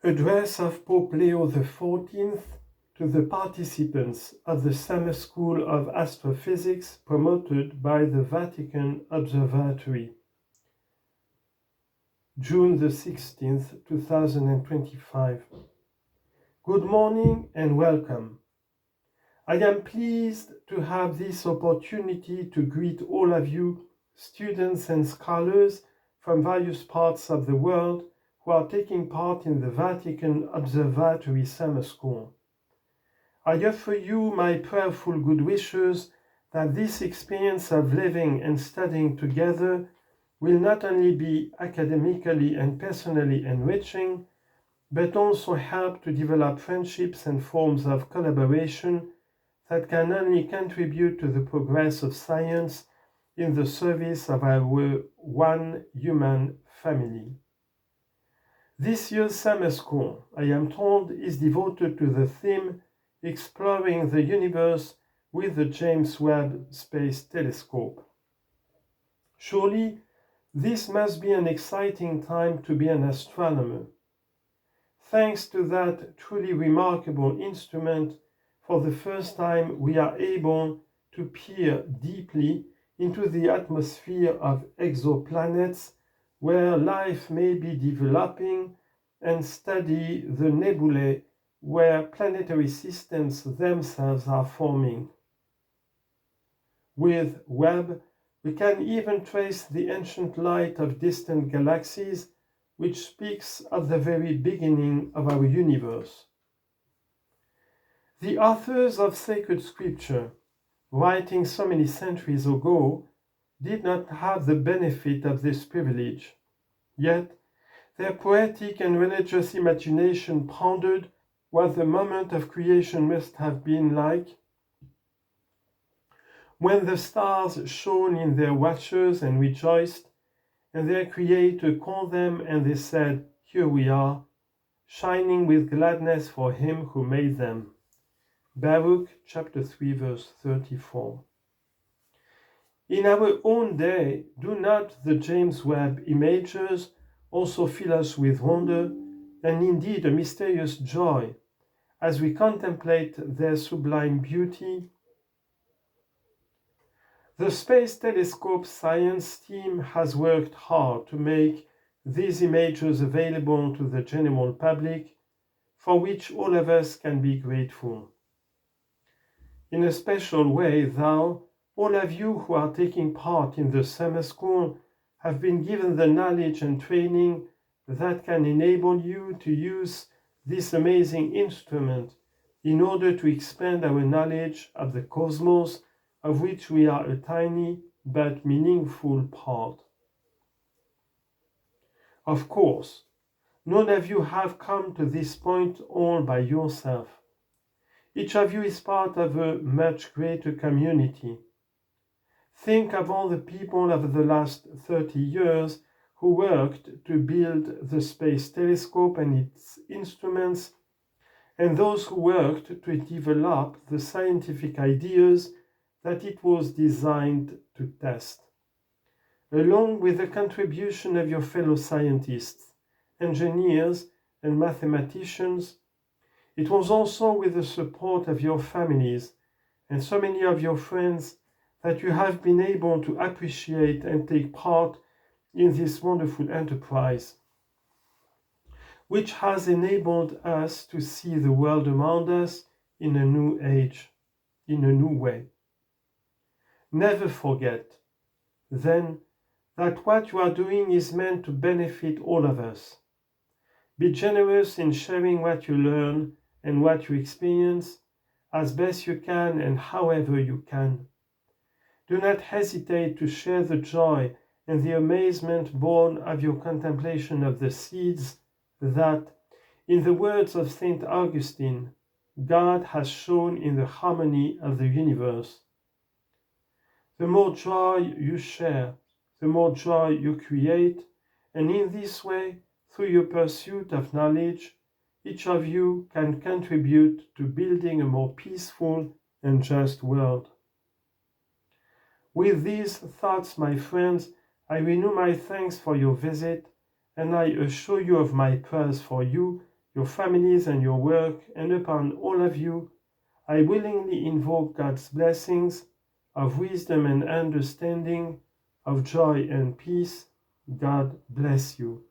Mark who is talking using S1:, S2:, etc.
S1: Address of Pope Leo XIV to the participants of the Summer School of Astrophysics promoted by the Vatican Observatory. June the 16th, 2025. Good morning and welcome. I am pleased to have this opportunity to greet all of you, students and scholars from various parts of the world who are taking part in the Vatican Observatory Summer School. I offer you my prayerful good wishes that this experience of living and studying together will not only be academically and personally enriching, but also help to develop friendships and forms of collaboration that can only contribute to the progress of science in the service of our one human family. This year's summer school, I am told, is devoted to the theme Exploring the Universe with the James Webb Space Telescope. Surely, this must be an exciting time to be an astronomer. Thanks to that truly remarkable instrument, for the first time we are able to peer deeply into the atmosphere of exoplanets where life may be developing and study the nebulae where planetary systems themselves are forming. With Webb, we can even trace the ancient light of distant galaxies, which speaks of the very beginning of our universe. The authors of sacred scripture, writing so many centuries ago, did not have the benefit of this privilege. Yet, their poetic and religious imagination pondered what the moment of creation must have been like, when the stars shone in their watchers and rejoiced, and their Creator called them and they said, "Here we are, shining with gladness for Him who made them." Baruch chapter 3 verse 34. In our own day, do not the James Webb images also fill us with wonder and indeed a mysterious joy as we contemplate their sublime beauty? The Space Telescope science team has worked hard to make these images available to the general public, for which all of us can be grateful. In a special way, though, all of you who are taking part in the summer school have been given the knowledge and training that can enable you to use this amazing instrument in order to expand our knowledge of the cosmos, of which we are a tiny but meaningful part. Of course, none of you have come to this point all by yourself. Each of you is part of a much greater community. Think of all the people of the last 30 years who worked to build the Space Telescope and its instruments, and those who worked to develop the scientific ideas that it was designed to test. Along with the contribution of your fellow scientists, engineers, and mathematicians, it was also with the support of your families and so many of your friends that you have been able to appreciate and take part in this wonderful enterprise, which has enabled us to see the world around us in a new age, in a new way. Never forget, then, that what you are doing is meant to benefit all of us. Be generous in sharing what you learn and what you experience as best you can and however you can. Do not hesitate to share the joy and the amazement born of your contemplation of the seeds that, in the words of St. Augustine, God has shown in the harmony of the universe. The more joy you share, the more joy you create, and in this way, through your pursuit of knowledge, each of you can contribute to building a more peaceful and just world. With these thoughts, my friends, I renew my thanks for your visit, and I assure you of my prayers for you your families and your work, and upon all of you, I willingly invoke God's blessings of wisdom and understanding, of joy and peace. God bless you.